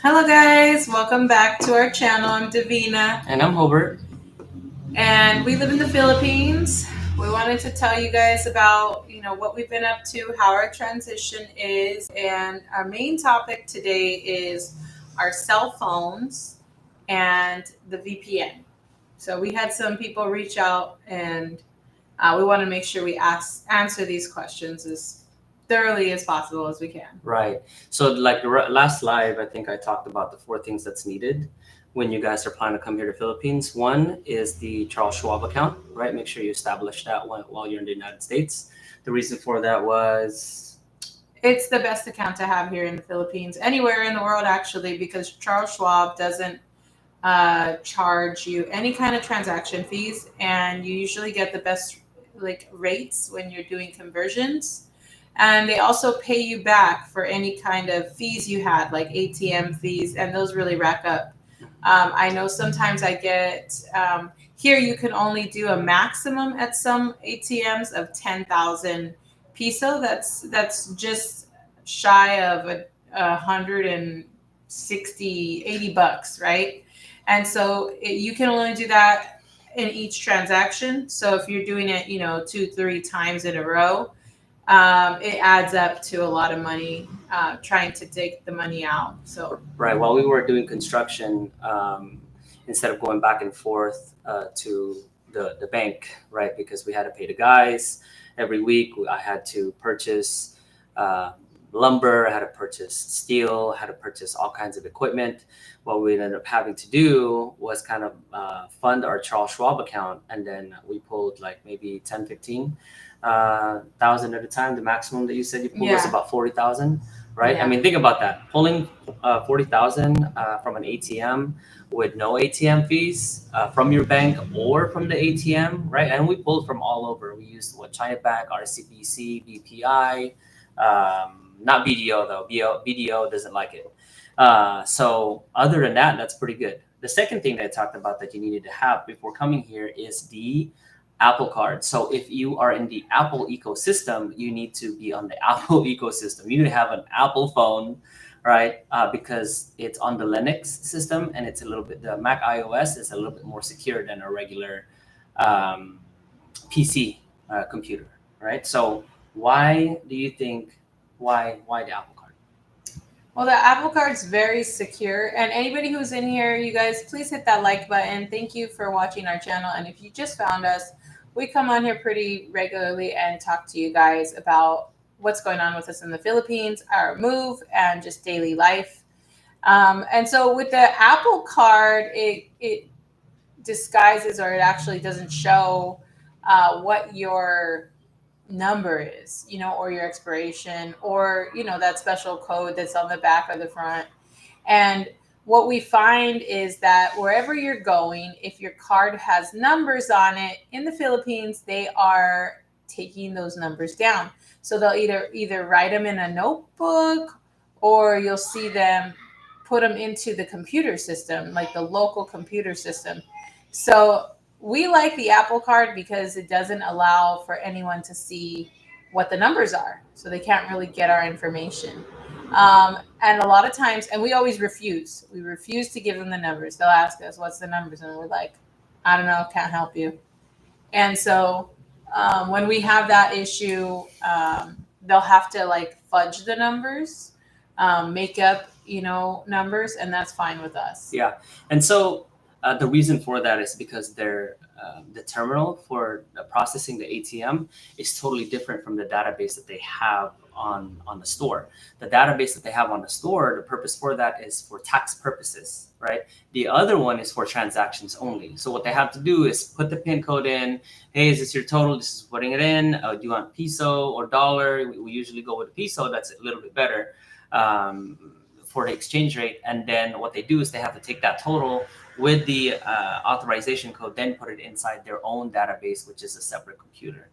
Hello, guys. Welcome back to our channel. I'm Davina, And I'm Hobart. and we live in the Philippines. We wanted to tell you guys about what we've been up to, how our transition is, and our main topic today is our cell phones and the VPN. So we had some people reach out, and we want to make sure we answer these questions as thoroughly as possible as we can. Right. So, like the last live, I think I talked about the four things that's needed when you guys are planning to come here to Philippines. One is the Charles Schwab account, right? Make sure you establish that while you're in the United States. The reason for that was It's the best account to have here in the Philippines, anywhere in the world actually, because Charles Schwab doesn't charge you any kind of transaction fees, and you usually get the best rates when you're doing conversions. And they also pay you back for any kind of fees you had, like ATM fees, and those really rack up. I know sometimes I get here. You can only do a maximum at some ATMs of 10,000 peso. That's just shy of a hundred and 60, 80 bucks, right? And so you can only do that in each transaction. So if you're doing it, two, three times in a row, it adds up to a lot of money trying to take the money out. So right while we were doing construction, instead of going back and forth to the bank, right? Because we had to pay the guys every week. I had to purchase uh, lumber, I had to purchase steel, I had to purchase all kinds of equipment. What we ended up having to do was kind of fund our Charles Schwab account, and then we pulled like maybe 10, 15 thousand at a time. The maximum that you said you pulled was yeah, about 40,000, right? I yeah, mean, think about that. Pulling 40,000 from an ATM with no ATM fees from your bank or from the ATM, right? And we pulled from all over. We used what, China Bank, RCBC, BPI, not BDO though. BDO doesn't like it. So other than that, that's pretty good. The second thing that I talked about that you needed to have before coming here is the Apple Card. So if you are in the Apple ecosystem, you need to be on the Apple ecosystem. You need to have an Apple phone, right? Because it's on the Linux system, and it's a little bit, the Mac iOS is a little bit more secure than a regular um, PC computer, right? So why do you think why the Apple Card? well, the Apple Card's very secure. And anybody who's in here, you guys, please hit that like button. Thank you for watching our channel. And if you just found us, we come on here pretty regularly and talk to you guys about what's going on with us in the Philippines, our move, and just daily life. And so with the Apple Card, it disguises, or it actually doesn't show what your number is, or your expiration, or that special code that's on the back or the front. And what we find is that wherever you're going, if your card has numbers on it in the Philippines, they are taking those numbers down. So they'll either write them in a notebook, or you'll see them put them into the computer system, like the local computer system. So we like the Apple Card because it doesn't allow for anyone to see what the numbers are. So they can't really get our information. And a lot of times, and we always refuse. We refuse to give them the numbers. They'll ask us, "What's the numbers?" And we're like, "I don't know, can't help you." And so when we have that issue, they'll have to like fudge the numbers, make up, numbers, and that's fine with us. Yeah, and so the reason for that is because the terminal for processing the ATM is totally different from the database that they have on the store. The database that they have on the store, the purpose for that is for tax purposes, right? The other one is for transactions only. So what they have to do is put the PIN code in. Hey, is this your total? This is putting it in. Do you want peso or dollar? We usually go with the peso. That's a little bit better. For the exchange rate, and then what they do is they have to take that total with the authorization code, then put it inside their own database, which is a separate computer.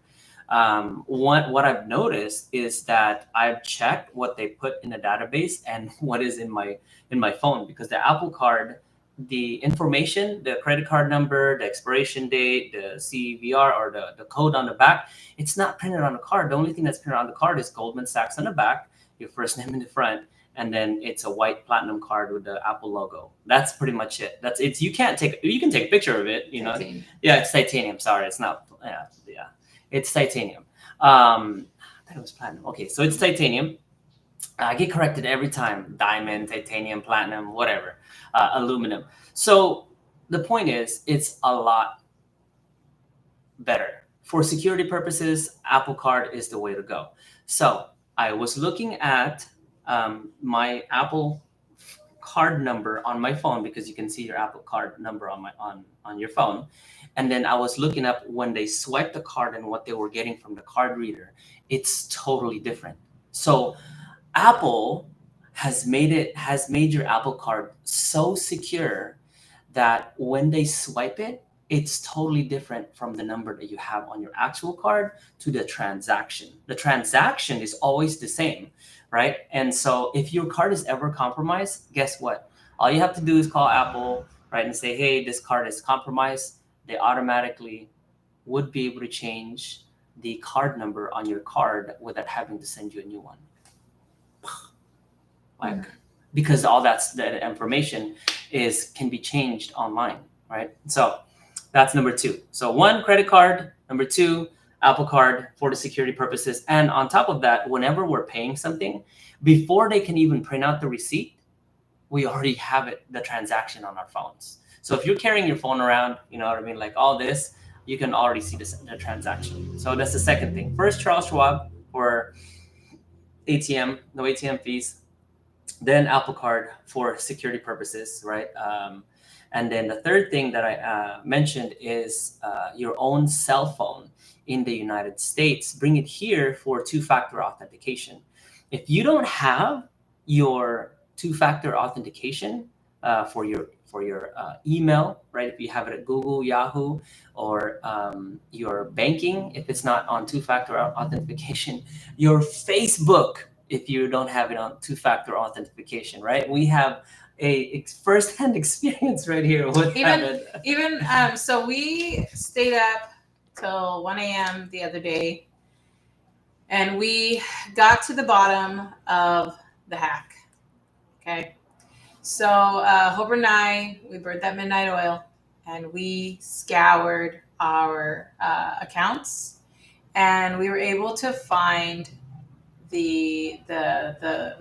What I've noticed is that I've checked what they put in the database and what is in my phone, because the Apple Card, the information, the credit card number, the expiration date, the CVR, or the code on the back, it's not printed on the card. The only thing that's printed on the card is Goldman Sachs on the back, your first name in the front, and then it's a white platinum card with the Apple logo. That's pretty much it. That's it's. You can take a picture of it. You know, Titanium. yeah, it's titanium. Sorry, it's not. Yeah, it's titanium. I thought it was platinum. Okay, so it's titanium. I get corrected every time. Diamond, titanium, platinum, whatever, aluminum. So the point is, it's a lot better. For security purposes, Apple Card is the way to go. So I was looking at my Apple Card number on my phone, because you can see your Apple Card number on your phone. And then I was looking up when they swiped the card and what they were getting from the card reader. It's totally different. So Apple has made your Apple Card so secure that when they swipe it, it's totally different from the number that you have on your actual card to the transaction. The transaction is always the same, right? And so if your card is ever compromised, guess what? All you have to do is call Apple, right, and say, hey, this card is compromised. They automatically would be able to change the card number on your card without having to send you a new one. Like, because all that information can be changed online, right? So that's number two. So one, credit card. Number two, Apple Card for the security purposes. And on top of that, whenever we're paying something, before they can even print out the receipt, we already have the transaction on our phones. So if you're carrying your phone around, you know what I mean, like all this, you can already see the transaction. So that's the second thing. First, Charles Schwab for ATM, no ATM fees. Then Apple Card for security purposes, right? And then the third thing that I mentioned is your own cell phone in the United States. Bring it here for two-factor authentication. If you don't have your two-factor authentication for your email, right? If you have it at Google, Yahoo, or your banking, if it's not on two-factor authentication, your Facebook, if you don't have it on two-factor authentication, right? We have a first-hand experience right here with so we stayed up till 1 a.m. the other day, and we got to the bottom of the hack. Okay, so Hober and I, we burnt that midnight oil, and we scoured our accounts, and we were able to find the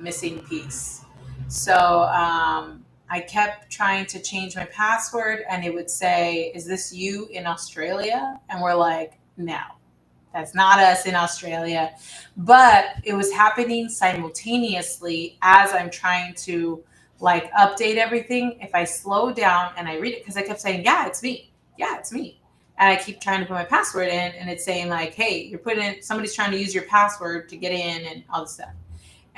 missing piece. So I kept trying to change my password, and it would say, "Is this you in Australia?" And we're like, "No, that's not us in Australia." But it was happening simultaneously as I'm trying to like update everything. If I slow down and I read it, because I kept saying, "Yeah, it's me. Yeah, it's me." And I keep trying to put my password in, and it's saying like, "Hey, somebody's trying to use your password to get in," and all this stuff.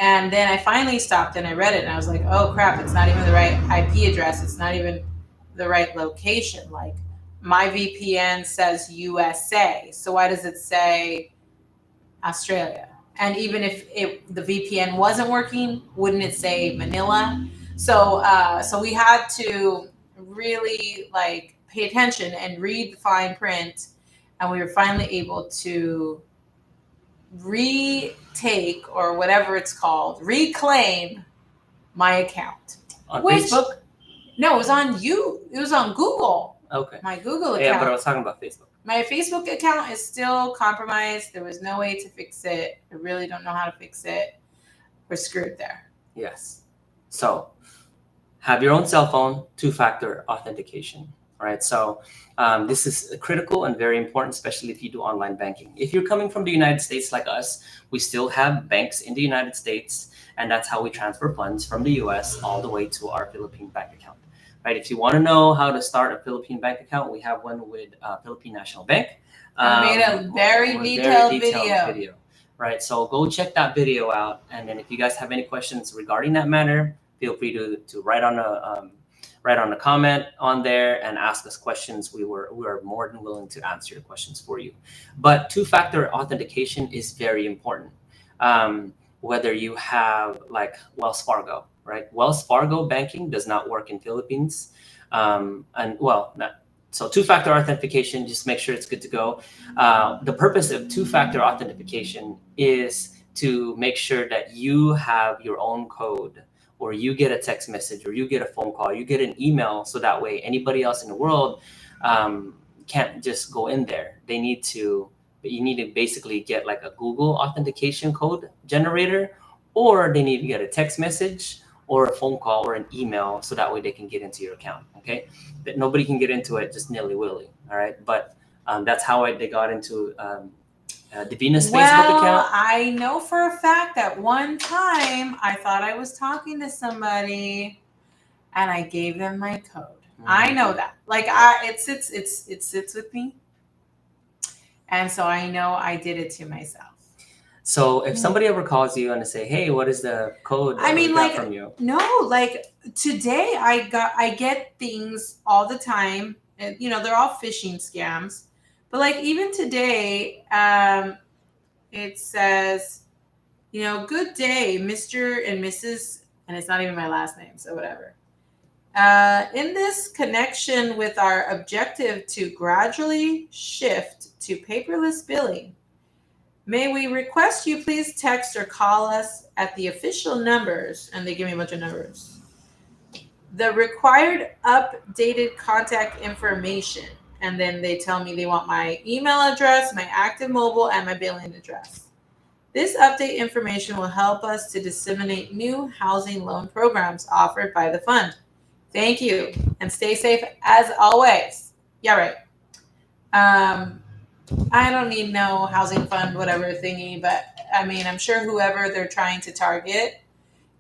And then I finally stopped and I read it, and I was like, "Oh crap, it's not even the right IP address. It's not even the right location. Like my VPN says USA. So why does it say Australia? And even if the VPN wasn't working, wouldn't it say Manila?" So we had to really like pay attention and read the fine print, and we were finally able to retake, or whatever it's called, reclaim my account. On Facebook? No, it was on It was on Google. Okay. My Google account. Yeah, but I was talking about Facebook. My Facebook account is still compromised. There was no way to fix it. I really don't know how to fix it. We're screwed there. Yes. So have your own cell phone, two-factor authentication, right? So this is critical and very important, especially if you do online banking. If you're coming from the United States like us, we still have banks in the United States, and that's how we transfer funds from the US all the way to our Philippine bank account. Right? If you want to know how to start a Philippine bank account, we have one with Philippine National Bank. I made a very detailed video. Right? So go check that video out, and then if you guys have any questions regarding that matter, feel free to write on a comment on there and ask us questions. We are more than willing to answer your questions for you. But two-factor authentication is very important. Whether you have like Wells Fargo, right? Wells Fargo banking does not work in Philippines. So two-factor authentication, just make sure it's good to go. The purpose of two-factor authentication is to make sure that you have your own code, or you get a text message, or you get a phone call, you get an email, so that way anybody else in the world can't just go in there. You need to basically get like a Google authentication code generator, or they need to get a text message or a phone call or an email, so that way they can get into your account. Okay, that nobody can get into it just nilly-willy. All right, but that's how they got into Davina's Facebook account. I know for a fact that one time I thought I was talking to somebody and I gave them my code. I know that. Like it sits with me. And so I know I did it to myself. So if somebody ever calls you and they say, "Hey, what is the code that we got from you?" No, like today I get things all the time, and they're all phishing scams. But like even today, it says, good day, Mr. and Mrs. and it's not even my last name, so whatever. In this connection with our objective to gradually shift to paperless billing, may we request you please text or call us at the official numbers, and they give me a bunch of numbers. The required updated contact information, and then they tell me they want my email address, my active mobile, and my billing address. This update information will help us to disseminate new housing loan programs offered by the fund. Thank you, and stay safe as always. Yeah, right. I don't need no housing fund, whatever thingy, but I mean, I'm sure whoever they're trying to target,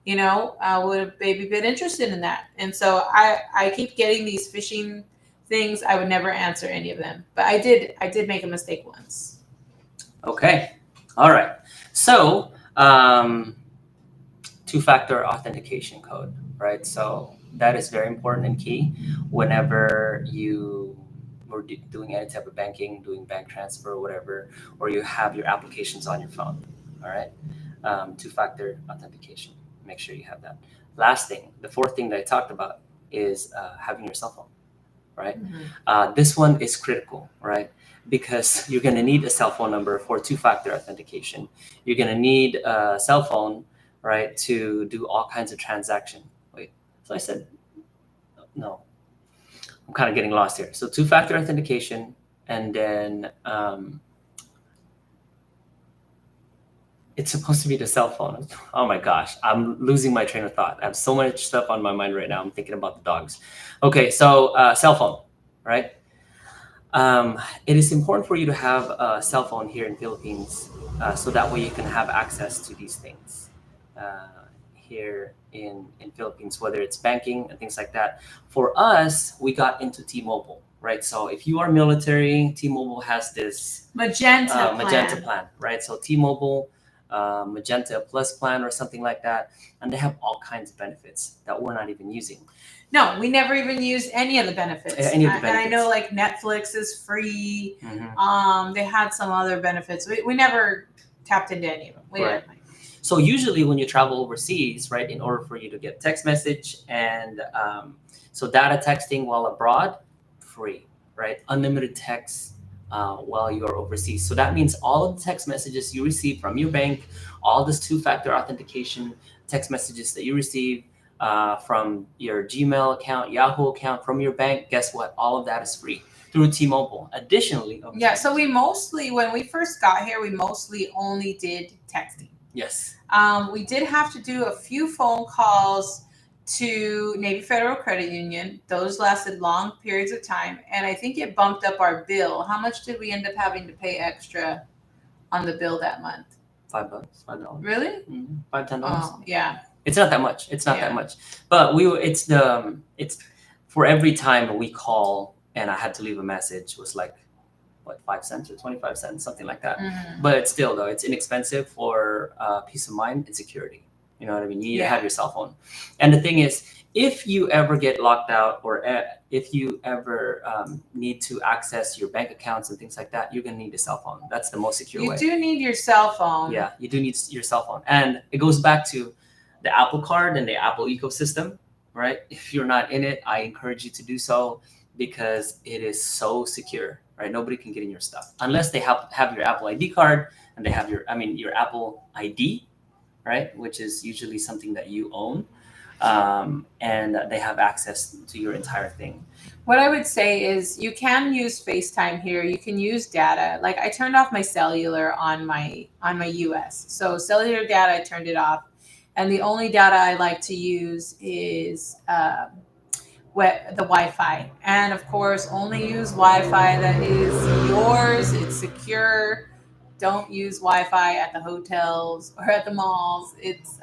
would have maybe been interested in that. And so I keep getting these phishing things. I would never answer any of them, but I did make a mistake once. Okay. All right. So, two-factor authentication code, right? So that is very important and key whenever you are doing any type of banking, doing bank transfer or whatever, or you have your applications on your phone. All right. Two-factor authentication. Make sure you have that. Last thing, the fourth thing that I talked about is having your cell phone, right? Mm-hmm. This one is critical, right? Because you're going to need a cell phone number for two-factor authentication. You're going to need a cell phone, right, to do all kinds of transaction. Wait, so I said, no, I'm kind of getting lost here. So two-factor authentication, and then it's supposed to be the cell phone. Oh my gosh, I'm losing my train of thought. I have so much stuff on my mind right now. I'm thinking about the dogs. Okay, so cell phone, right? It is important for you to have a cell phone here in Philippines, so that way you can have access to these things here in Philippines, whether it's banking and things like that. For us, we got into T-Mobile, right? So if you are military, T-Mobile has this Magenta plan, right? So T-Mobile Magenta Plus plan or something like that, and they have all kinds of benefits that we're not even using. No, we never even used any of the benefits. Any of the benefits. And I know like Netflix is free. Mm-hmm. They had some other benefits. We never tapped into any of them. Right. So usually when you travel overseas, right, in order for you to get text message and so data texting while abroad, free, right? Unlimited text while you're overseas. So that means all of the text messages you receive from your bank, all this two-factor authentication text messages that you receive from your Gmail account, Yahoo account, from your bank, guess what? All of that is free through T-Mobile. Additionally, yeah. So we mostly, when we first got here, we mostly only did texting. Yes. We did have to do a few phone calls to Navy Federal Credit Union. Those lasted long periods of time, and I think it bumped up our bill. How much did we end up having to pay extra on the bill that month? $5. $5. Really? Mm-hmm. $5, $10. Oh, yeah. It's not that much. It's not that much. But it's for every time we call and I had to leave a message was like, what, 5 cents or 25 cents, something like that. Mm-hmm. But it's still, though, it's inexpensive for peace of mind and security. You know what I mean? You need to have your cell phone. And the thing is, if you ever get locked out, or if you ever need to access your bank accounts and things like that, you're going to need a cell phone. That's the most secure way. You do need your cell phone. Yeah, you do need your cell phone. And it goes back to the Apple Card and the Apple ecosystem, right? If you're not in it, I encourage you to do so, because it is so secure, right? Nobody can get in your stuff unless they have your Apple ID card, and they have your Apple ID, right, which is usually something that you own, and they have access to your entire thing. What I would say is you can use FaceTime here. You can use data. Like I turned off my cellular on my US. So cellular data, I turned it off, and the only data I like to use is the Wi-Fi. And of course, only use Wi-Fi that is yours. It's secure. Don't use Wi-Fi at the hotels or at the malls. It's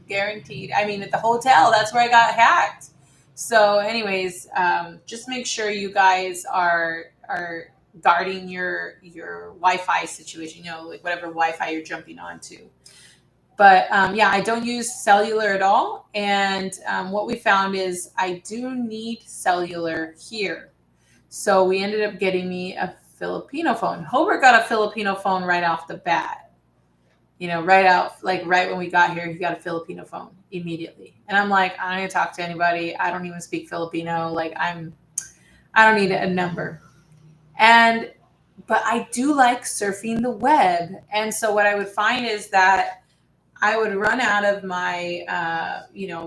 guaranteed. I mean, at the hotel, that's where I got hacked. So, anyways, just make sure you guys are guarding your Wi-Fi situation. You know, like whatever Wi-Fi you're jumping onto. But yeah, I don't use cellular at all. And what we found is I do need cellular here. So we ended up getting me a Filipino phone. Hobart got a Filipino phone right off the bat. You know, right out, like right when we got here, he got a Filipino phone immediately. And I'm like, I don't need to talk to anybody. I don't even speak Filipino. I don't need a number. And, but I do like surfing the web. And so what I would find is that I would run out of my,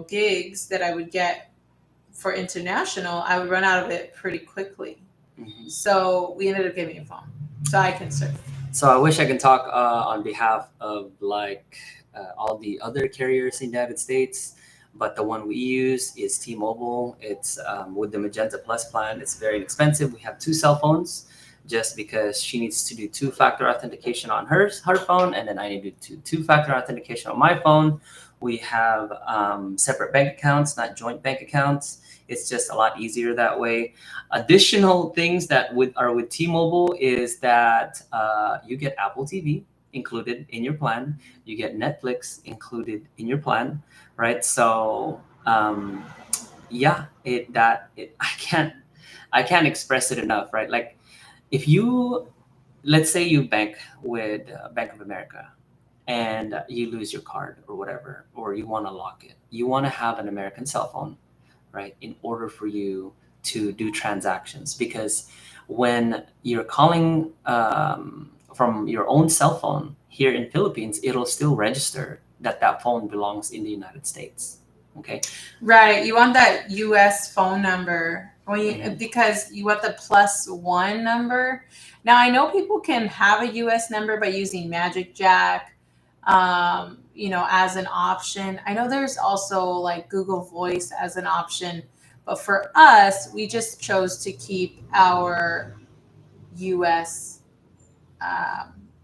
gigs that I would get for international. I would run out of it pretty quickly. Mhm. So we ended up getting a phone so I can surf. So I wish I can talk on behalf of all the other carriers in the United States, but the one we use is T-Mobile. It's with the Magenta Plus plan. It's very expensive. We have two cell phones, just because she needs to do two-factor authentication on her phone, and then I need to do two-factor authentication on my phone. We have separate bank accounts, not joint bank accounts. It's just a lot easier that way. Additional things that are with T-Mobile is that you get Apple TV included in your plan. You get Netflix included in your plan, right? So yeah, I can't express it enough, right? Like if you, let's say you bank with Bank of America, and you lose your card or whatever, or you want to lock it, you want to have an American cell phone, right, in order for you to do transactions. Because when you're calling from your own cell phone here in Philippines, it'll still register that that phone belongs in the United States. Okay. Right. You want that US phone number Mhm. because you want the +1 number. Now I know people can have a US number by using Magic Jack, as an option. I know there's also like Google Voice as an option, but for us, we just chose to keep our US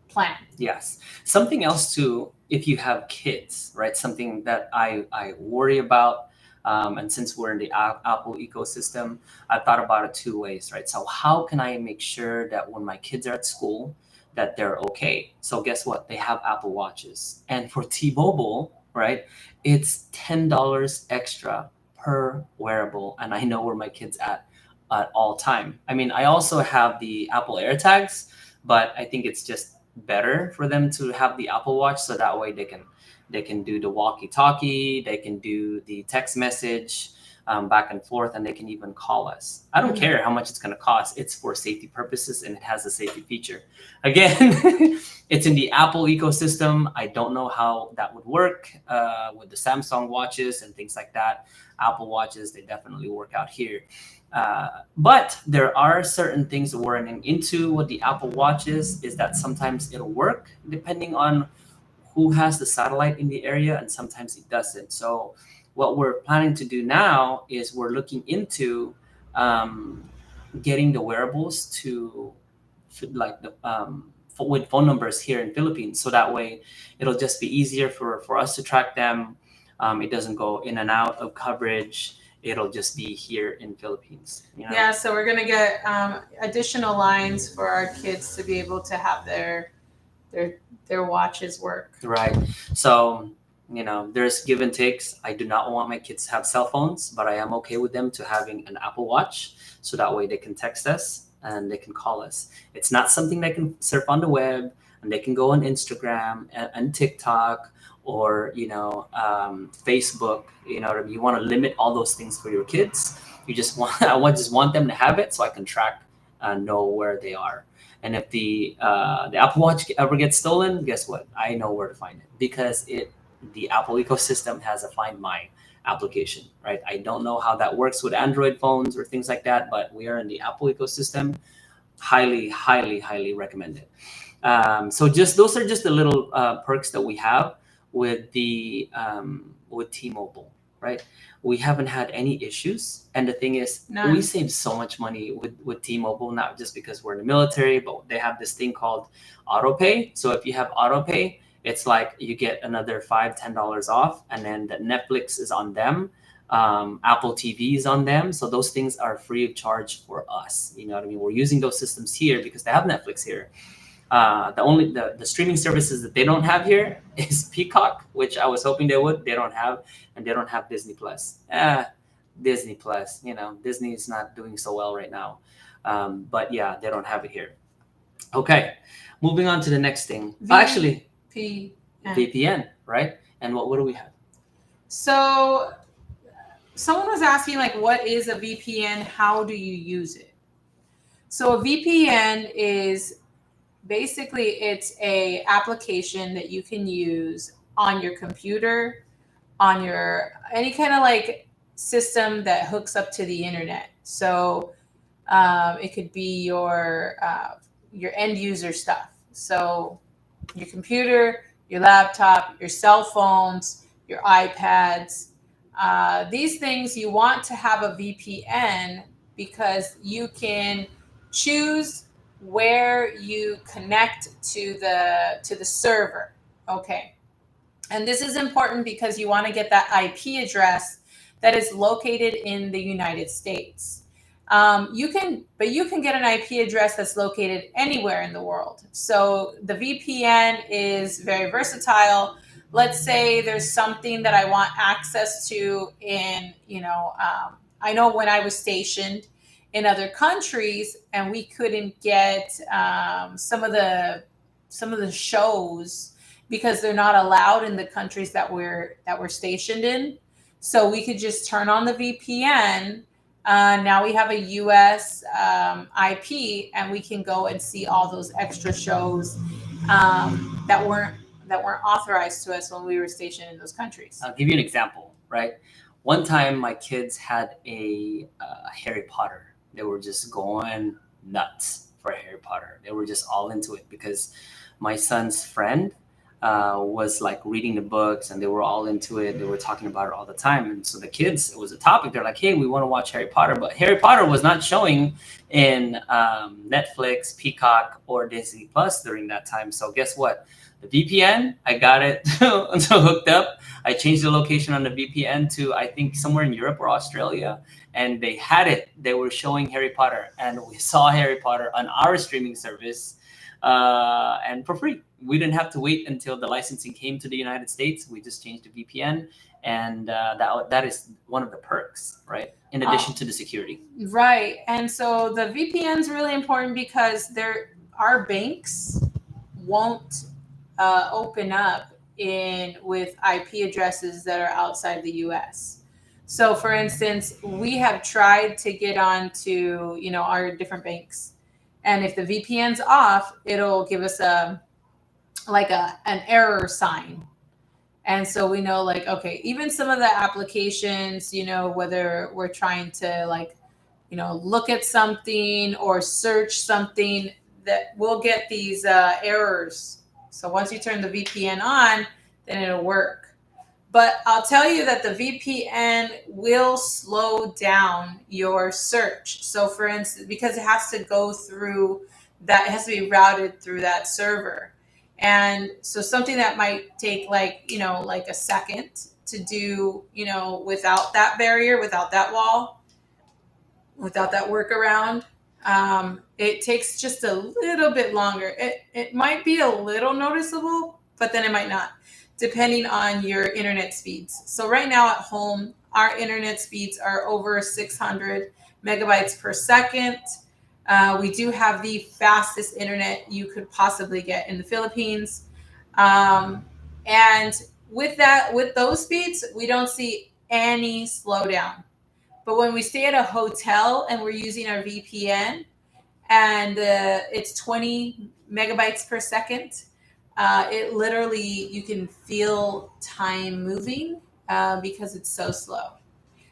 plan. Yes. Something else too, if you have kids, right? Something that I worry about. And since we're in the Apple ecosystem, I've thought about it two ways, right? So how can I make sure that when my kids are at school, that they're okay? So guess what? They have Apple Watches. And for T-Mobile, right, it's $10 extra per wearable. And I know where my kids at all time. I mean, I also have the Apple AirTags, but I think it's just better for them to have the Apple Watch, so that way they can do the walkie-talkie, they can do the text message back and forth, and they can even call us. I don't care how much it's going to cost. It's for safety purposes, and it has a safety feature. Again, it's in the Apple ecosystem. I don't know how that would work with the Samsung watches and things like that. Apple Watches, they definitely work out here. But there are certain things that we're running into with the Apple Watches, is that sometimes it'll work depending on who has the satellite in the area, and sometimes it doesn't. So what we're planning to do now is we're looking into um, getting the wearables to like with phone numbers here in Philippines, so that way it'll just be easier for us to track them. It doesn't go in and out of coverage. It'll just be here in Philippines. Yeah, so we're gonna get additional lines for our kids to be able to have their their watches work. Right. So, there's give and takes. I do not want my kids to have cell phones, but I am okay with them to having an Apple Watch, so that way they can text us and they can call us. It's not something they can surf on the web, and they can go on Instagram and TikTok, or Facebook. You want to limit all those things for your kids. You just want I just want them to have it, so I can track know where they are. And if the Apple Watch ever gets stolen, guess what? I know where to find it because the Apple ecosystem has a Find My application, right? I don't know how that works with Android phones or things like that, but we are in the Apple ecosystem. Highly, highly, highly recommended. So just those are just the little perks that we have with T-Mobile, right? We haven't had any issues, and the thing is, None. we save so much money with T-Mobile, not just because we're in the military, but they have this thing called AutoPay. So if you have AutoPay, it's like you get another $5-10 off, and then the Netflix is on them. Apple TV is on them, so those things are free of charge for us. You know what I mean? We're using those systems here because they have Netflix here. The streaming services that they don't have here is Peacock, which I was hoping they would. They don't have, and they don't have Disney Plus. Disney Plus, Disney is not doing so well right now. But yeah, they don't have it here. Okay, moving on to the next thing. Actually, VPN, right? And what do we have? So someone was asking, like, what is a VPN? How do you use it? So a VPN is basically, it's a application that you can use on your computer, on your any kind of like system that hooks up to the internet. So it could be your end user stuff. So your computer, your laptop, your cell phones, your iPads. These things you want to have a VPN because you can choose where you connect to the server. Okay. And this is important because you want to get that IP address that is located in the United States. You can get an IP address that's located anywhere in the world. So the VPN is very versatile. Let's say there's something that I want access to I know when I was stationed in other countries and we couldn't get some of the shows because they're not allowed in the countries that we're stationed in. So we could just turn on the VPN. Now we have a US IP, and we can go and see all those extra shows that weren't authorized to us when we were stationed in those countries. I'll give you an example, right? One time, my kids had a Harry Potter. They were just going nuts for Harry Potter. They were just all into it because my son's friend was like reading the books, and they were all into it. They were talking about it all the time. And so the kids, it was a topic. They're like, hey, we want to watch Harry Potter. But Harry Potter was not showing in Netflix, Peacock, or Disney Plus during that time. So guess what? The VPN, I got it hooked up. I changed the location on the VPN to, I think, somewhere in Europe or Australia. And they had it. They were showing Harry Potter. And we saw Harry Potter on our streaming service and for free. We didn't have to wait until the licensing came to the United States. We just changed the VPN, and that is one of the perks, right? In addition to the security. Right. And so the VPN is really important because our banks won't open up with IP addresses that are outside the US. So for instance, we have tried to get onto, our different banks. And if the VPN's off, it'll give us an error sign. And so we know, like, okay, even some of the applications, whether we're trying to look at something or search something, that we'll get these errors. So once you turn the VPN on, then it'll work. But I'll tell you that the VPN will slow down your search. So for instance, because it has to go through that, it has to be routed through that server. And so something that might take like a second to do, without that barrier, without that wall, without that workaround, it takes just a little bit longer. It might be a little noticeable, but then it might not, depending on your internet speeds. So right now at home, our internet speeds are over 600 megabytes per second. We do have the fastest internet you could possibly get in the Philippines. And with those speeds, we don't see any slowdown. But when we stay at a hotel and we're using our VPN, and it's 20 megabytes per second. It literally, you can feel time moving because it's so slow.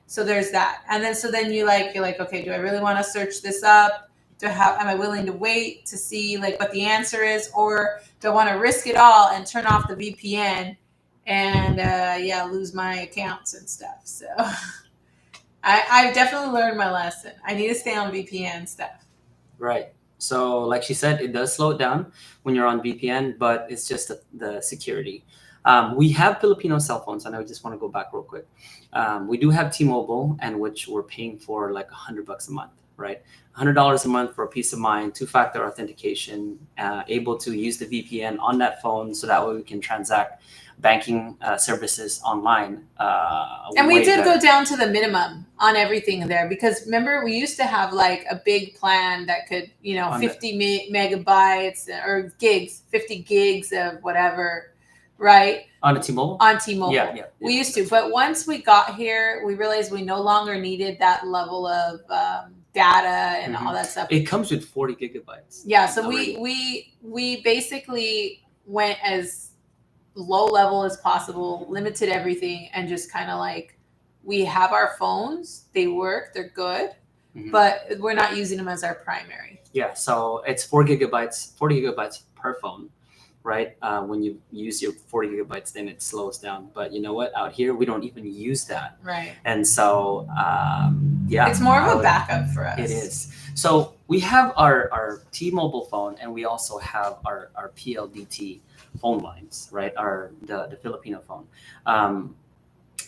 So there's that. And then, so then you're like, okay, do I really want to search this up? Am I willing to wait to see like what the answer is? Or do I want to risk it all and turn off the VPN and lose my accounts and stuff? So I've definitely learned my lesson. I need to stay on VPN stuff. Right. So, like she said, it does slow it down when you're on VPN, but it's just the security. We have Filipino cell phones, and I just want to go back real quick. We do have T-Mobile, and which we're paying for like $100 a month, right? $100 a month for peace of mind, two-factor authentication, able to use the VPN on that phone, so that way we can transact banking services online. And we did go down to the minimum on everything there, because remember, we used to have like a big plan that could, 50 megabytes or gigs, 50 gigs of whatever, right? On T-Mobile? On T-Mobile. Yeah. We used to. But once we got here, we realized we no longer needed that level of data and all that stuff. It comes with 40 gigabytes. Yeah, so we basically went as low level as possible, limited everything, and just kind of like, we have our phones, they work, they're good, but we're not using them as our primary. Yeah, so it's 40 gigabytes per phone, right? When you use your 40 gigabytes, then it slows down. But you know what? Out here, we don't even use that. Right. And so, it's more of a backup for us. It is. So we have our T-Mobile phone, and we also have our PLDT phone lines, right? The Filipino phone.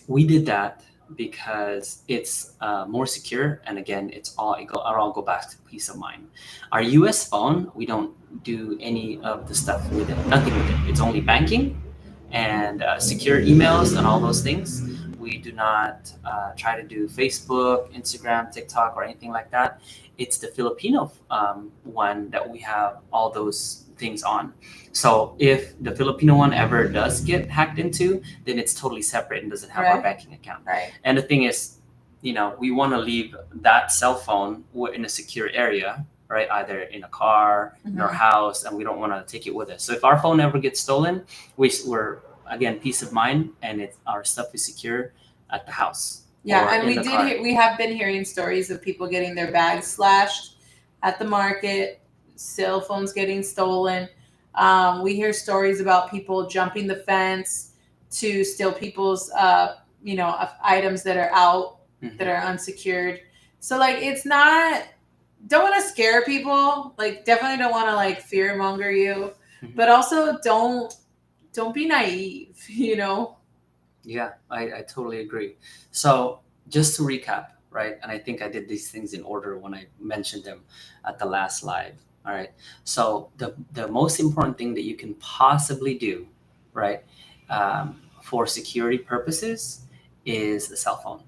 We did that because it's more secure, and again, it all go back to peace of mind. Our US phone, we don't do any of the stuff with it, nothing with it. It's only banking and secure emails and all those things. We do not try to do Facebook, Instagram, TikTok, or anything like that. It's the Filipino one that we have all those things on. So if the Filipino one ever does get hacked into, then it's totally separate and doesn't have our banking account. Right. And the thing is, we want to leave that cell phone in a secure area, right? Either in a car, in our house, and we don't want to take it with us. So if our phone ever gets stolen, we're again, peace of mind, and our stuff is secure at the house. Yeah, and we have been hearing stories of people getting their bags slashed at the market, cell phones getting stolen. We hear stories about people jumping the fence to steal people's, items that are out, that are unsecured. So like, don't want to scare people. Like, definitely don't want to like fear monger you, but also don't be naive, Yeah, I totally agree. So just to recap, right? And I think I did these things in order when I mentioned them at the last live. All right. So the most important thing that you can possibly do, right, for security purposes is the cell phone,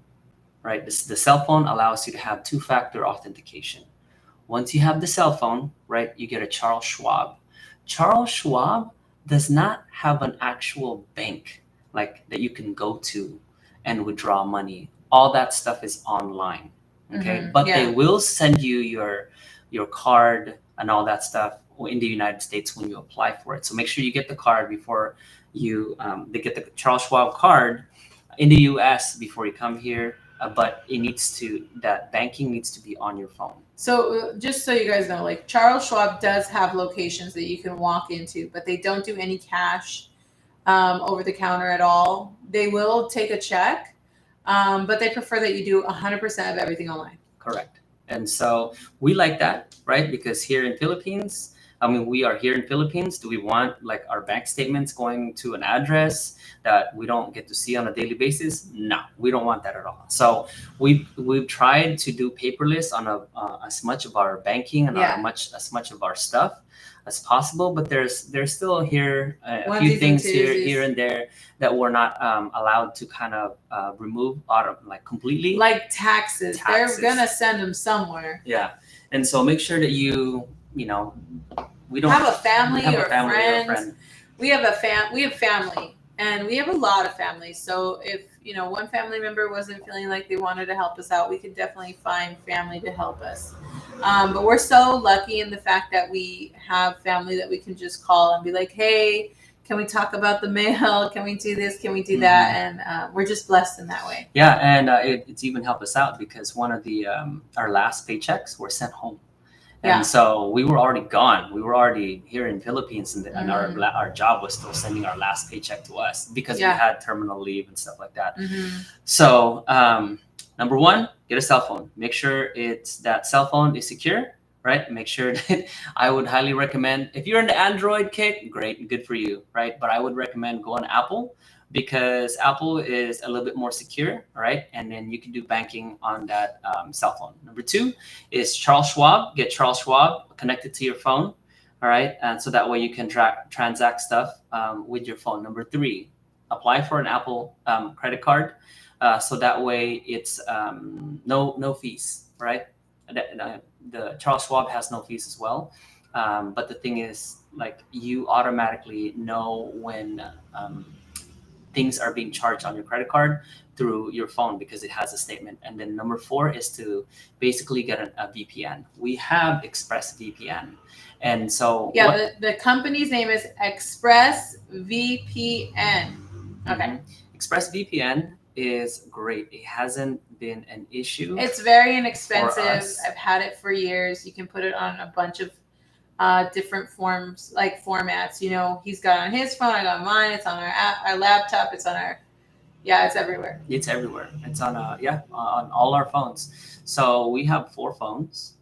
right? The cell phone allows you to have two-factor authentication. Once you have the cell phone, right, you get a Charles Schwab. Charles Schwab does not have an actual bank like that you can go to and withdraw money. All that stuff is online. Okay. But they will send you your card and all that stuff in the United States when you apply for it. So make sure you get the card before they get the Charles Schwab card in the US before you come here. But that banking needs to be on your phone. So just so you guys know, like, Charles Schwab does have locations that you can walk into, but they don't do any cash over the counter at all. They will take a check, but they prefer that you do 100% of everything online. Correct. And so we like that, right? Because here in Philippines, we are here in Philippines. Do we want like our bank statements going to an address that we don't get to see on a daily basis? No, we don't want that at all. So we've tried to do paperless on as much of our banking and as much of our stuff as possible. But there's still here a few things here and there that we're not allowed to kind of remove completely. Like taxes. They're gonna send them somewhere. Yeah, and so make sure that we don't have a family or friends. We have family. And we have a lot of families. So if, one family member wasn't feeling like they wanted to help us out, we could definitely find family to help us. But we're so lucky in the fact that we have family that we can just call and be like, hey, can we talk about the mail? Can we do this? Can we do that? And we're just blessed in that way. Yeah, and it's even helped us out because one of the our last paychecks were sent home. And so we were already gone. We were already here in Philippines, and our job was still sending our last paycheck to us because we had terminal leave and stuff like that. So number one, get a cell phone. Make sure that cell phone is secure, right? Make sure that I would highly recommend, if you're in the Android kick, great, good for you, right? But I would recommend go on Apple, because Apple is a little bit more secure, right? And then you can do banking on that cell phone. Number two is Charles Schwab. Get Charles Schwab connected to your phone, all right? And so that way you can transact stuff with your phone. Number three, apply for an Apple credit card. So that way it's no fees, right? The Charles Schwab has no fees as well. But the thing is, like, you automatically know when things are being charged on your credit card through your phone because it has a statement. And then number four is to basically get a VPN. We have Express VPN. And so the company's name is Express VPN. Okay. Express VPN is great. It hasn't been an issue. It's very inexpensive. I've had it for years. You can put it on a bunch of different formats. He's got it on his phone, I got mine, it's on our laptop, it's on our, it's everywhere. It's everywhere. It's on on all our phones. So we have 4 phones,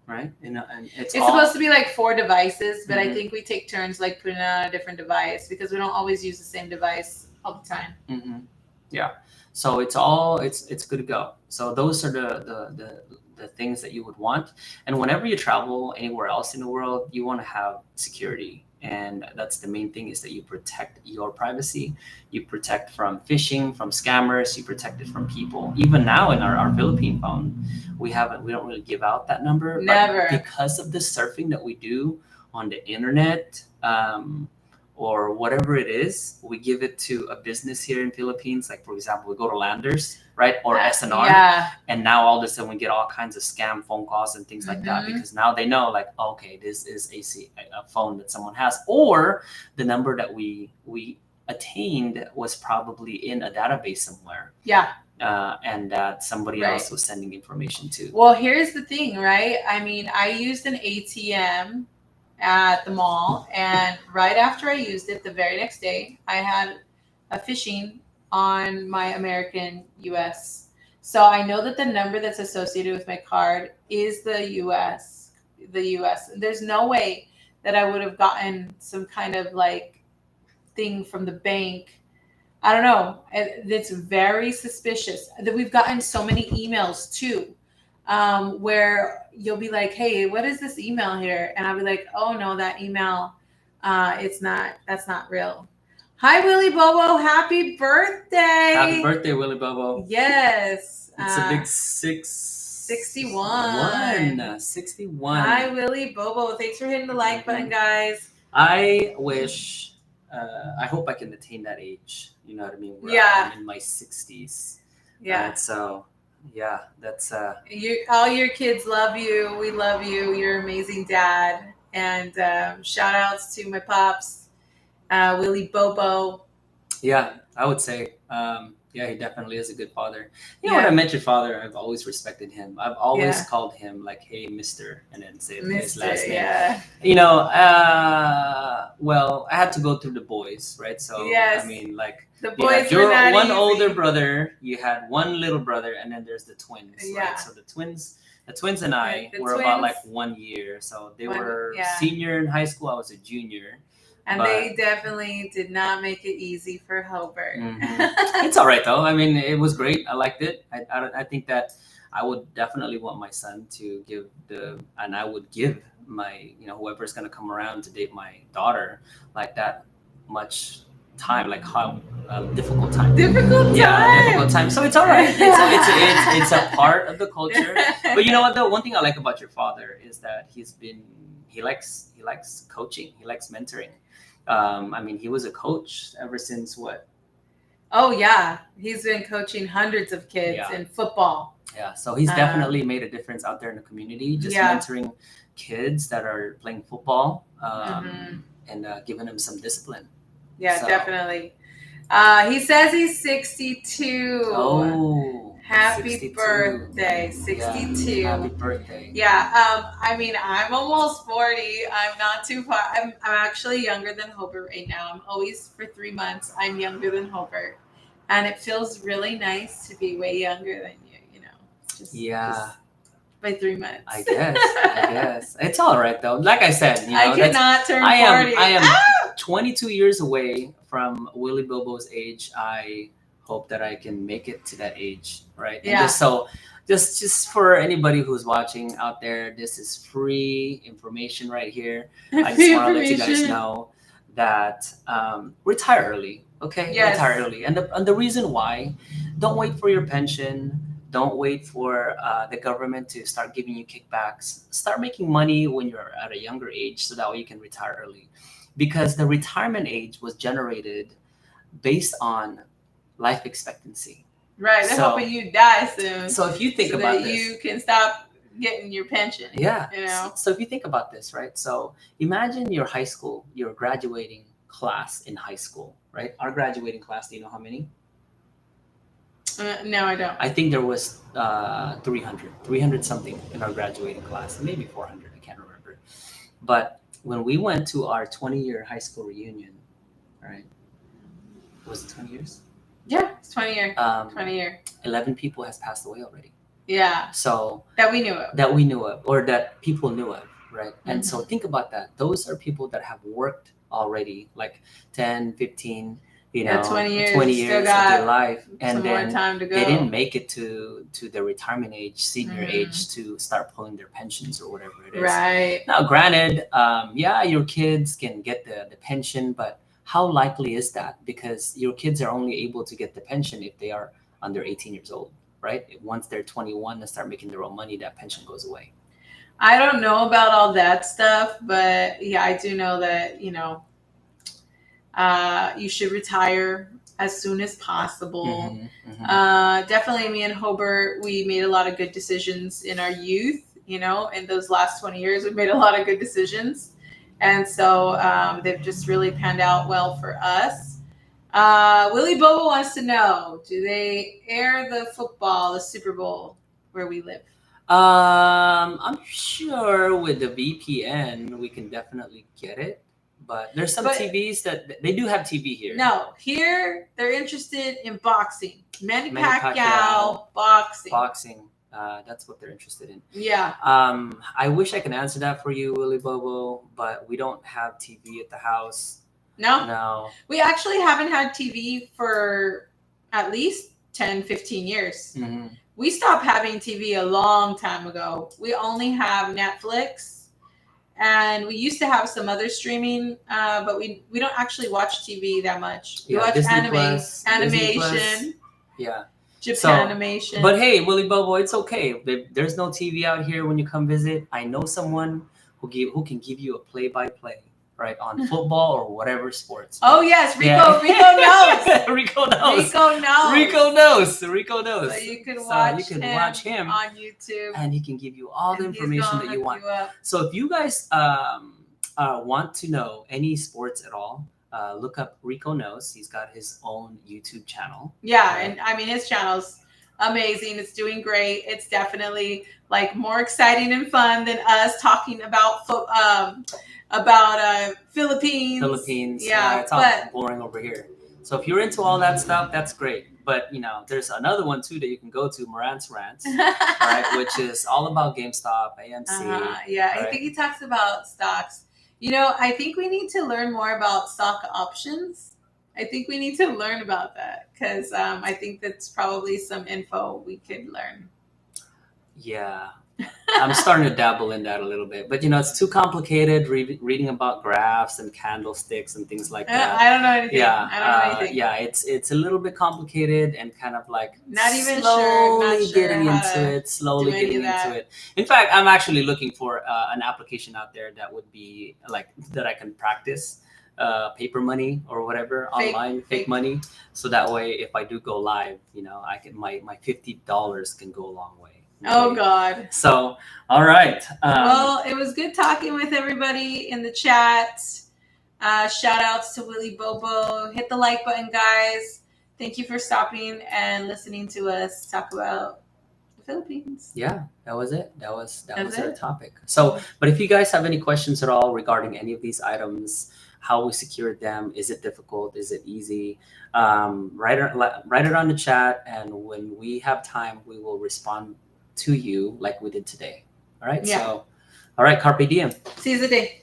right? And it's supposed to be like 4 devices, but I think we take turns like putting it on a different device because we don't always use the same device all the time. Yeah. So it's good to go. So those are the things that you would want. And whenever you travel anywhere else in the world, you want to have security. And that's the main thing, is that you protect your privacy. You protect from phishing, from scammers, you protect it from people. Even now in our Philippine phone, we don't really give out that number. Never. But because of the surfing that we do on the internet, or whatever it is, we give it to a business here in Philippines. Like, for example, we go to Landers, right? Or SNR. Yeah. And now all of a sudden we get all kinds of scam phone calls and things like that, because now they know, like, okay, this is a phone that someone has, or the number that we attained was probably in a database somewhere. Yeah. And that somebody else was sending information to. Well, here's the thing, right? I mean, I used an ATM at the mall, and right after I used it, the very next day, I had a phishing on my American US. So I know that the number that's associated with my card is the US. There's no way that I would have gotten some kind of like thing from the bank. I don't know. It's very suspicious. That we've gotten so many emails too. Where you'll be like, hey, what is this email here? And I'll be like, oh no, that email, that's not real. Hi, Willie Bobo. Happy birthday. Happy birthday, Willie Bobo. Yes. It's a big 61. 61. Hi, Willie Bobo. Thanks for hitting the like button, guys. I wish, I hope I can attain that age. You know what I mean? Where I'm in my 60s. Yeah. So yeah, that's all your kids love you. We love you. You're an amazing dad. And shout outs to my pops, Willie Bobo. Yeah, I would say he definitely is a good father. When I met your father, I've always respected him. I've always called him like, hey, Mr., and then say his last name. Well, I had to go through the boys, right? So I mean, like, the boys you're one easy. older brother, you had one little brother, and then there's the twins, right? So the twins and I were about like 1 year. So they were senior in high school, I was a junior. And they definitely did not make it easy for Hobart. It's all right, though. I mean, it was great. I liked it. I think that I would definitely want my son to and I would give my, whoever's going to come around to date my daughter, like that much time, like how difficult time. Difficult time. So it's all right. It's a part of the culture. But you know what, though? One thing I like about your father is that he likes coaching. He likes mentoring. I mean, he was a coach ever since what? Oh yeah, he's been coaching hundreds of kids Yeah. in football. Yeah, so he's definitely made a difference out there in the community, just Yeah. mentoring kids that are playing football, Mhm. and giving them some discipline. Yeah, So- definitely. He says he's 62. Oh, Happy 62. birthday, 62. Yeah, happy birthday. Yeah, I mean, I'm almost 40. I'm not too far. I'm actually younger than Hobart right now. I'm always, for 3 months, I'm younger than Hobart. And it feels really nice to be way younger than you, you know. Just by 3 months. I guess. It's all right, though. Like I said, you know, I cannot turn 40. I am 22 years away from Willie Bobo's age. I hope that I can make it to that age, right? Yeah. And just for anybody who's watching out there, this is free information right here. I just want to let you guys know that retire early, okay? Yes. Retire early. And the reason why, don't wait for your pension. Don't wait for the government to start giving you kickbacks. Start making money when you're at a younger age so that way you can retire early. Because the retirement age was generated based on life expectancy. Right, they're hoping you die soon. So if you think so about that this, you can stop getting your pension. Yeah. You know? So if you think about this, right? So imagine your high school, your graduating class in high school, right? Our graduating class, do you know how many? No, I don't. I think there was 300 something in our graduating class, maybe 400, I can't remember. But when we went to our 20-year high school reunion, right? Was it 20 years? Yeah, it's 20 year. 20 year. 11 people has passed away already. Yeah. So that we knew of. That we knew of, or that people knew of, right? And so think about that. Those are people that have worked already, like 10, 15, 20 years of their life, and then time to go. They didn't make it to the retirement age, senior age, to start pulling their pensions or whatever it is. Right. Now, granted, your kids can get the pension, but how likely is that? Because your kids are only able to get the pension if they are under 18 years old, right? Once they're 21 and start making their own money, that pension goes away. I don't know about all that stuff, but yeah, I do know that, you should retire as soon as possible. Definitely me and Hobart, we made a lot of good decisions in our youth, in those last 20 years, we've made a lot of good decisions. And so they've just really panned out well for us. Willie Bobo wants to know, do they air the football, the Super Bowl, where we live? I'm sure with the VPN, we can definitely get it. But there's some TVs that they do have TV here. No, here they're interested in boxing. Manny Pacquiao, boxing. Boxing. That's what they're interested in. Yeah. I wish I could answer that for you, Willie Bobo, but we don't have TV at the house. No. We actually haven't had TV for at least 10, 15 years. Mm-hmm. We stopped having TV a long time ago. We only have Netflix. And we used to have some other streaming, but we don't actually watch TV that much. We watch animation. Yeah. Japanimation. But hey, Willie Bobo, it's okay. There's no TV out here when you come visit. I know someone who can give you a play-by-play, right, on football or whatever sports. Oh yes, Rico knows. Rico knows. So you can watch him on YouTube, and he can give you all the information that you want. So if you guys want to know any sports at all, look up Rico Knows. He's got his own YouTube channel. Yeah, right? And I mean his channel's amazing. It's doing great. It's definitely like more exciting and fun than us talking about Philippines. Yeah, it's all boring over here. So if you're into all that stuff, that's great. But there's another one too that you can go to, Morant's Rants, right, which is all about GameStop, AMC. Yeah, right? I think he talks about stocks. I think we need to learn more about stock options. I think we need to learn about that because I think that's probably some info we could learn. Yeah. I'm starting to dabble in that a little bit, but it's too complicated reading about graphs and candlesticks and things like that. I don't know anything. Yeah, I don't know anything. Yeah, it's a little bit complicated and kind of like not even slowly getting into it. In fact, I'm actually looking for an application out there that would be like that I can practice paper money or whatever, online fake money. So that way, if I do go live, I can my $50 can go a long way. Oh God. So, all right. Well, it was good talking with everybody in the chat. Shout outs to Willie Bobo. Hit the like button, guys. Thank you for stopping and listening to us talk about the Philippines. Yeah, that was it. That was our topic. So, but if you guys have any questions at all regarding any of these items, how we secured them, is it difficult? Is it easy? Write it on the chat, and when we have time, we will respond to you like we did today. All right. Yeah. So, all right, carpe diem. Seize the day.